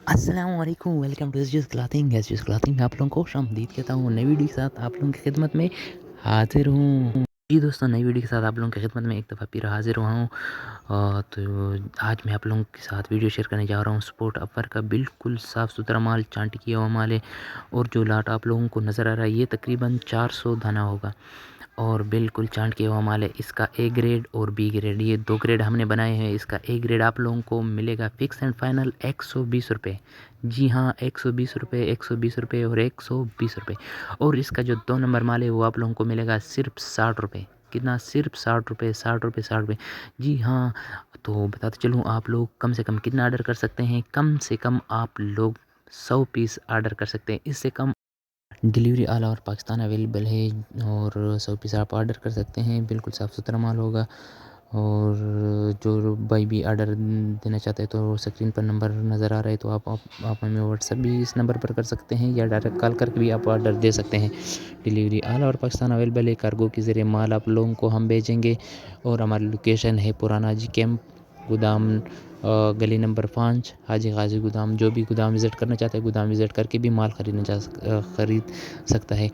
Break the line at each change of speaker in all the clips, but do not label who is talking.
अस्सलामुअलैकुम, welcome to SGS clothing. SGS clothing में आप लोगों को खुशामदीद कहता हूँ। नई वीडियो के साथ आप लोगों की खिदमत में हाजिर हूँ। जी दोस्तों, नई वीडियो के साथ आप लोगों की खिदमत में एक दफ़ा फिर हाजिर हुआ हूँ। तो आज मैं आप लोगों के साथ वीडियो शेयर करने जा रहा हूँ स्पोर्ट अपर का। बिल्कुल साफ़ सुथरा माल, चांट किया हुआ माल है। और जो लाट आप लोगों को नज़र आ रहा है ये तकरीबन 400 दाना होगा और बिल्कुल चांट किया हुआ माल है। इसका ए ग्रेड और बी ग्रेड, ये 2 ग्रेड हमने बनाए हैं। इसका ए ग्रेड आप लोगों को मिलेगा फ़िक्स एंड फाइनल 120 रुपये। जी हाँ, 120 रुपये, 120 रुपये और 120 रुपये। और इसका जो 2 नंबर माल है वो आप लोगों को मिलेगा सिर्फ 60 रुपये। कितना? सिर्फ 60 रुपये, 60 रुपये, 60 रुपये। जी हाँ, तो बताते चलूँ, आप लोग कम से कम कितना ऑर्डर कर सकते हैं? कम से कम आप लोग 100 पीस ऑर्डर कर सकते हैं। इससे कम delivery all over Pakistan available है। और 100 पीस आप ऑर्डर कर सकते हैं। बिल्कुल साफ़ सुथरा माल होगा। और जो भाई भी ऑर्डर देना चाहते हैं तो स्क्रीन पर नंबर नज़र आ रहा है, तो आप हमें व्हाट्सएप भी इस नंबर पर कर सकते हैं या डायरेक्ट कॉल करके भी आप ऑर्डर दे सकते हैं। Delivery all over Pakistan available है। कार्गो के ज़रिए माल आप लोगों को हम भेजेंगे। और हमारी लोकेशन है पुराना जी कैंप, गोदाम गली नंबर 5, हाजी गाजी गोदाम। जो भी गोदाम विज़िट करना चाहते हैं, गोदाम विज़िट करके भी माल ख़रीद सकता है।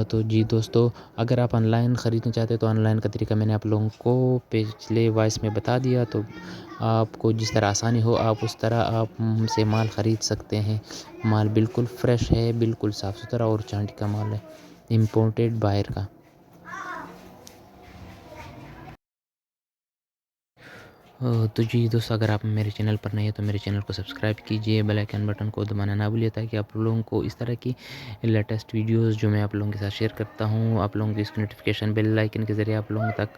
तो जी दोस्तों, अगर आप ऑनलाइन ख़रीदना चाहते हैं तो ऑनलाइन का तरीका मैंने आप लोगों को पिछले वॉइस में बता दिया। तो आपको जिस तरह आसानी हो आप उस तरह आप हमसे माल ख़रीद सकते हैं। माल बिल्कुल फ्रेश है, बिल्कुल साफ़ सुथरा और चांटी का माल है, इम्पोर्टेड बाहर का। तो जी दोस्तों, अगर आप मेरे चैनल पर नए हैं तो मेरे चैनल को सब्सक्राइब कीजिए, बेल आइकन बटन को दबाना ना भूलिए, ताकि आप लोगों को इस तरह की लेटेस्ट वीडियोस जो मैं आप लोगों के साथ शेयर करता हूं, आप लोगों की इसकी नोटिफिकेशन बेल आइकन के ज़रिए आप लोगों तक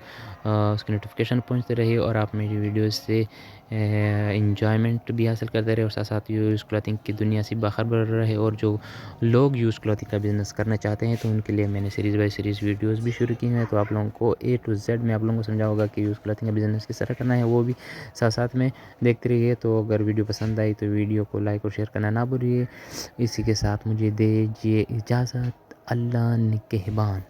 उसकी नोटिफिकेशन पहुंचते रहे और आप मेरी वीडियोस से इंजॉयमेंट भी हासिल करते रहे और साथ साथ यूज़ क्लॉथिंग की दुनिया से बाखबर रहे। और जो लोग यूज़ क्लॉथिंग का बिज़नेस करना चाहते हैं तो उनके लिए मैंने सीरीज़ बाय सीरीज़ वीडियोस भी शुरू की हैं। तो आप लोगों को A to Z मैं आप लोगों को समझाऊंगा कि यूज़ क्लॉथिंग का बिज़नेस किस तरह करना है, वो भी साथ साथ में देखते रहिए। तो अगर वीडियो पसंद आई तो वीडियो को लाइक और शेयर करना ना भूलिए। इसी के साथ मुझे दीजिए इजाज़त। अल्लाह निगहबान।